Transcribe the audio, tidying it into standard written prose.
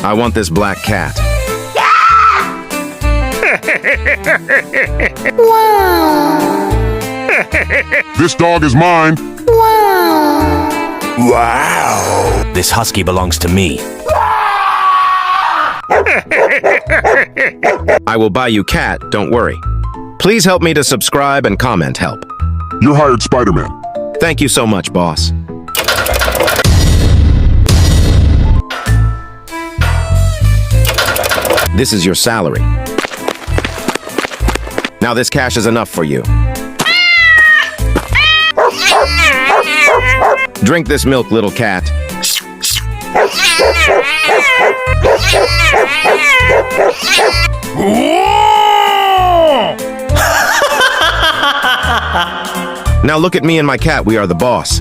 I want this black cat. Wow. This dog is mine. Wow. This husky belongs to me. I will buy you cat, don't worry. Please help me to subscribe and comment help. You're hired, Spiderman. Thank you so much, boss. This is your salary. Now this cash is enough for you. Drink this milk, little cat. Now look at me and my cat, we are the boss.